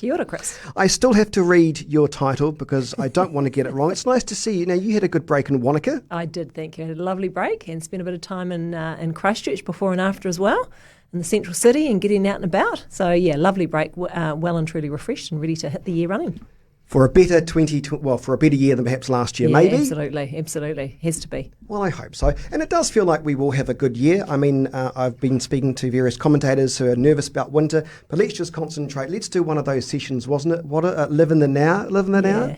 Kia ora, Chris. I still have to read your title because I don't want to get it wrong. It's nice to see you. Now, you had a good break in Wanaka. I did, thank you. I had a lovely break and spent a bit of time in Christchurch before and after as well, in the central city and getting out and about. So, yeah, lovely break, well and truly refreshed and ready to hit the year running. For a better for a better year than perhaps last year, maybe? Absolutely. Has to be. Well, I hope so. And it does feel like we will have a good year. I mean, I've been speaking to various commentators who are nervous about winter, but let's just concentrate. Let's do one of those sessions, wasn't it? Live in the now?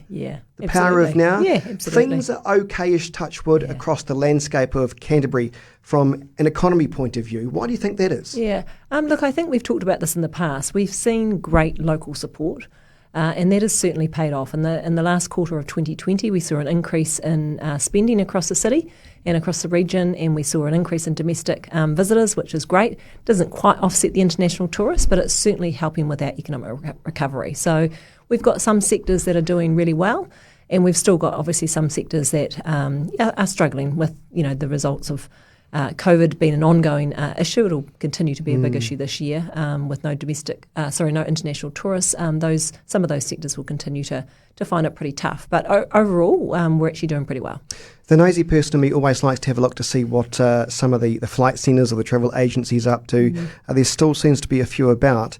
Yeah. The power of now? Yeah, absolutely. Things are okay-ish, touch wood, across the landscape of Canterbury from an economy point of view. Why do you think that is? Yeah. Look, I think we've talked about this in the past. We've seen great local support. And that has certainly paid off. In the last quarter of 2020, we saw an increase in spending across the city and across the region, and we saw an increase in domestic visitors, which is great. Doesn't quite offset the international tourists, but it's certainly helping with our economic recovery. So we've got some sectors that are doing really well, and we've still got obviously some sectors that are struggling with the results of COVID being an ongoing issue. It'll continue to be a big issue this year with no international tourists. Some of those sectors will continue to find it pretty tough. But overall, we're actually doing pretty well. The nosy person in me always likes to have a look to see what some of the flight centres or the travel agencies are up to. There still seems to be a few about.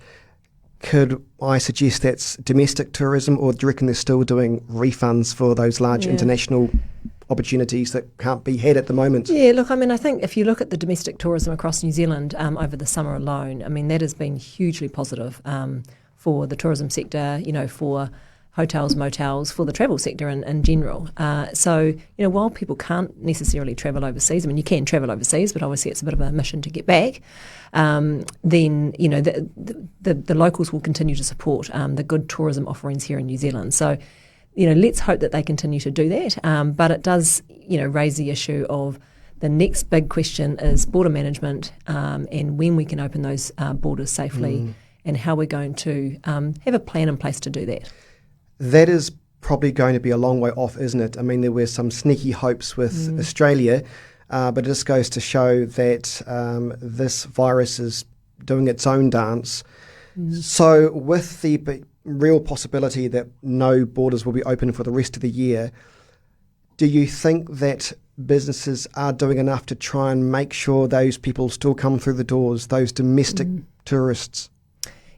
Could I suggest that's domestic tourism, or do you reckon they're still doing refunds for those large international opportunities that can't be had at the moment? Yeah, look, I mean, I think if you look at the domestic tourism across New Zealand over the summer alone, I mean, that has been hugely positive for the tourism sector, for hotels, motels, for the travel sector in general. So, while people can't necessarily travel overseas, I mean, you can travel overseas, but obviously it's a bit of a mission to get back, then, the locals will continue to support the good tourism offerings here in New Zealand. So, let's hope that they continue to do that. But it does, raise the issue of the next big question is border management and when we can open those borders safely and how we're going to have a plan in place to do that. That is probably going to be a long way off, isn't it? I mean, there were some sneaky hopes with Australia, but it just goes to show that this virus is doing its own dance. So with the real possibility that no borders will be open for the rest of the year, do you think that businesses are doing enough to try and make sure those people still come through the doors, those domestic tourists?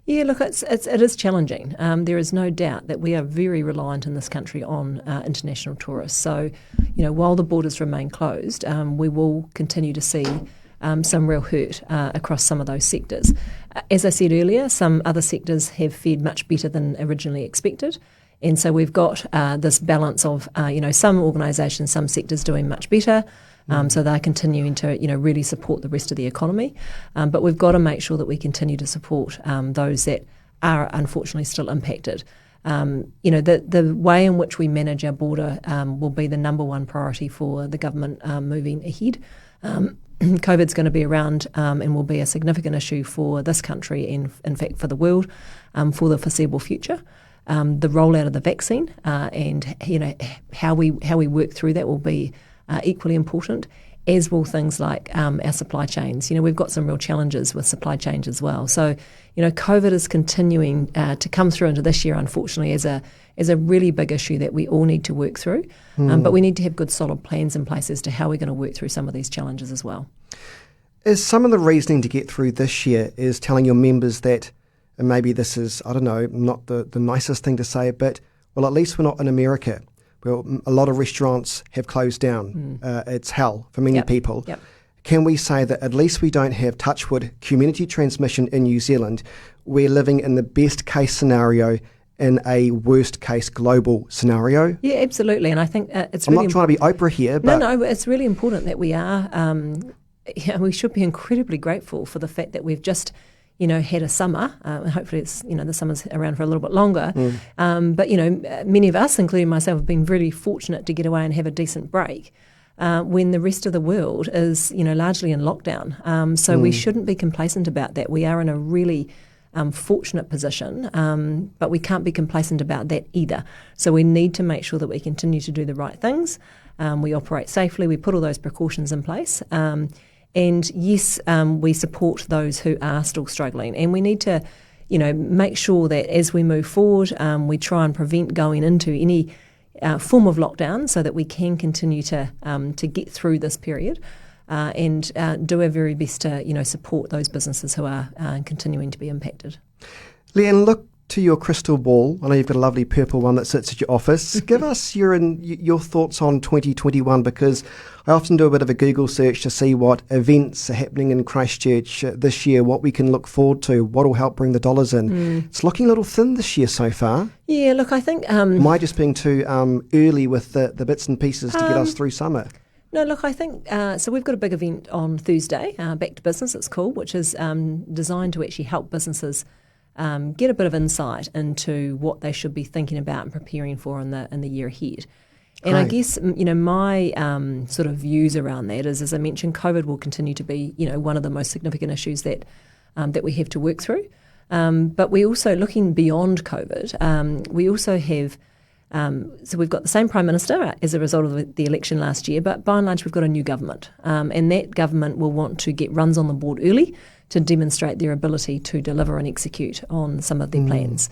Yeah, look, it is challenging. There is no doubt that we are very reliant in this country on international tourists. So, while the borders remain closed, we will continue to see some real hurt across some of those sectors. As I said earlier, some other sectors have fared much better than originally expected. And so we've got this balance of, some organisations, some sectors doing much better. So they're continuing to, really support the rest of the economy. But we've got to make sure that we continue to support those that are unfortunately still impacted. The way in which we manage our border will be the number one priority for the government moving ahead. COVID's going to be around and will be a significant issue for this country and, in fact, for the world for the foreseeable future. The rollout of the vaccine and how we work through that will be equally important, as will things like our supply chains. We've got some real challenges with supply chains as well. So, COVID is continuing to come through into this year, unfortunately, as a really big issue that we all need to work through. But we need to have good, solid plans in place as to how we're going to work through some of these challenges as well. Is some of the reasoning to get through this year is telling your members that, and maybe this is, I don't know, not the nicest thing to say, but, well, at least we're not in America. Well, a lot of restaurants have closed down. It's hell for many people. Yep. Can we say that at least we don't have, touchwood, community transmission in New Zealand? We're living in the best case scenario in a worst case global scenario? Yeah, absolutely. And I think it's I'm not trying to be Oprah here, but... No, it's really important that we are... we should be incredibly grateful for the fact that we've just... had a summer. Hopefully it's, the summer's around for a little bit longer. But, many of us, including myself, have been really fortunate to get away and have a decent break when the rest of the world is, largely in lockdown. So we shouldn't be complacent about that. We are in a really fortunate position, but we can't be complacent about that either. So we need to make sure that we continue to do the right things. We operate safely. We put all those precautions in place. And yes, we support those who are still struggling, and we need to, make sure that as we move forward, we try and prevent going into any form of lockdown so that we can continue to get through this period and do our very best to, support those businesses who are continuing to be impacted. Leeann, look to your crystal ball. I know you've got a lovely purple one that sits at your office. Give us your thoughts on 2021, because I often do a bit of a Google search to see what events are happening in Christchurch this year, what we can look forward to, what will help bring the dollars in. It's looking a little thin this year so far. Yeah, look, I think... Am I just being too early with the bits and pieces to get us through summer? No, look, I think, so we've got a big event on Thursday, Back to Business it's called, which is designed to actually help businesses get a bit of insight into what they should be thinking about and preparing for in the year ahead. And I guess, my sort of views around that is, as I mentioned, COVID will continue to be, one of the most significant issues that we have to work through. But we also, looking beyond COVID, we also have, so we've got the same Prime Minister as a result of the election last year, but by and large we've got a new government. And that government will want to get runs on the board early to demonstrate their ability to deliver and execute on some of their plans.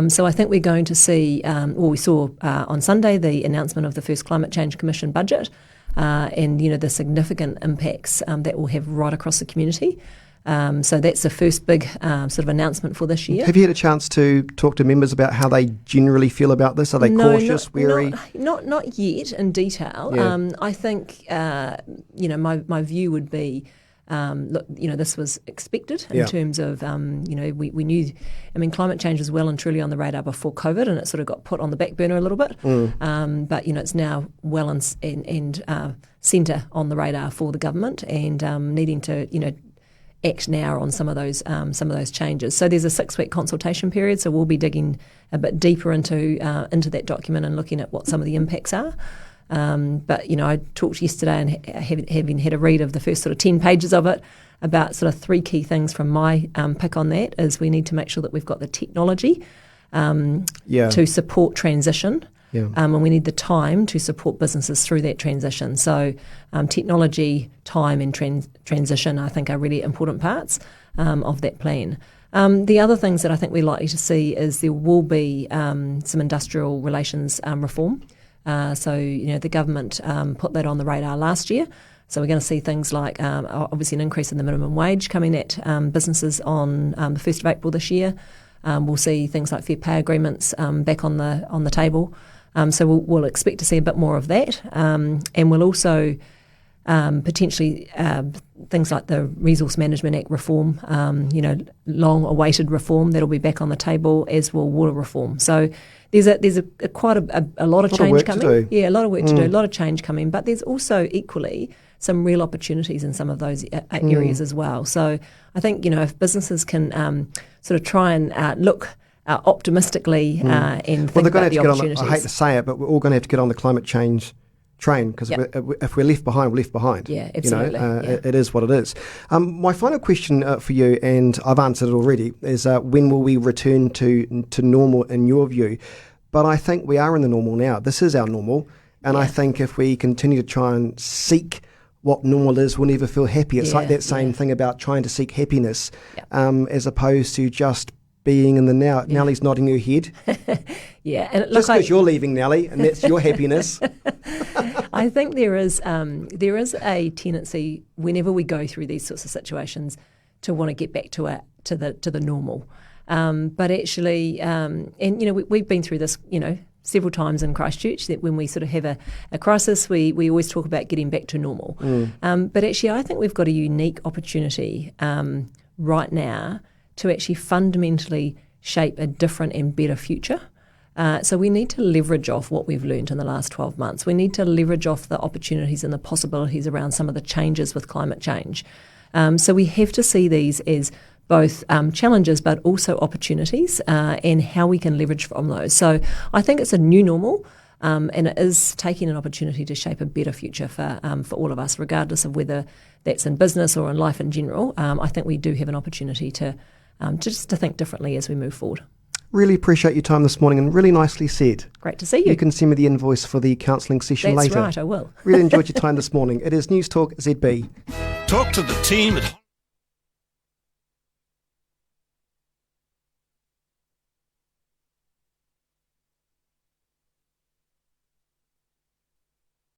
So I think we're going to see, we saw on Sunday the announcement of the first Climate Change Commission budget and, the significant impacts that will have right across the community. So that's the first big sort of announcement for this year. Have you had a chance to talk to members about how they generally feel about this? Are they cautious, wary? Not yet in detail. Yeah. I think, my view would be, look, this was expected in terms of, we knew, climate change was well and truly on the radar before COVID, and it sort of got put on the back burner a little bit. But, it's now well and centre on the radar for the government and needing to, act now on some of those changes. So there's a 6-week consultation period, so we'll be digging a bit deeper into that document and looking at what some of the impacts are. But, I talked yesterday and having had a read of the first sort of 10 pages of it about sort of 3 key things from my pick on that is we need to make sure that we've got the technology to support transition. And we need the time to support businesses through that transition. So technology, time and transition, I think, are really important parts of that plan. The other things that I think we're likely to see is there will be some industrial relations reform. So the government put that on the radar last year. So we're going to see things like obviously an increase in the minimum wage coming at businesses on the 1st of April this year. We'll see things like fair pay agreements back on the table. So we'll expect to see a bit more of that. And we'll also potentially things like the Resource Management Act reform, long-awaited reform that'll be back on the table, as will water reform. So there's quite a lot of change coming. Yeah, a lot of work to do, a lot of change coming. But there's also equally some real opportunities in some of those areas as well. So I think, if businesses can sort of try and look optimistically and think about the opportunities. I hate to say it, but we're all going to have to get on the climate change train, because if we're left behind, we're left behind. Yeah, absolutely. It is what it is. My final question for you, and I've answered it already, is when will we return to normal in your view? But I think we are in the normal now. This is our normal. And I think if we continue to try and seek what normal is, we'll never feel happy. It's like that same thing about trying to seek happiness as opposed to just being in the now. Nellie's nodding her head. And just because you're leaving, Nellie, and that's your happiness. I think there is a tendency whenever we go through these sorts of situations to want to get back to the normal. But actually, we've been through this, several times in Christchurch, that when we sort of have a crisis, we always talk about getting back to normal. But actually, I think we've got a unique opportunity right now to actually fundamentally shape a different and better future. So we need to leverage off what we've learned in the last 12 months. We need to leverage off the opportunities and the possibilities around some of the changes with climate change. So we have to see these as both challenges but also opportunities and how we can leverage from those. So I think it's a new normal and it is taking an opportunity to shape a better future for all of us, regardless of whether that's in business or in life in general. I think we do have an opportunity to think differently as we move forward. Really appreciate your time this morning, and really nicely said. Great to see you. You can send me the invoice for the counselling session later. That's right, I will. Really enjoyed your time this morning. It is Newstalk ZB. Talk to the team at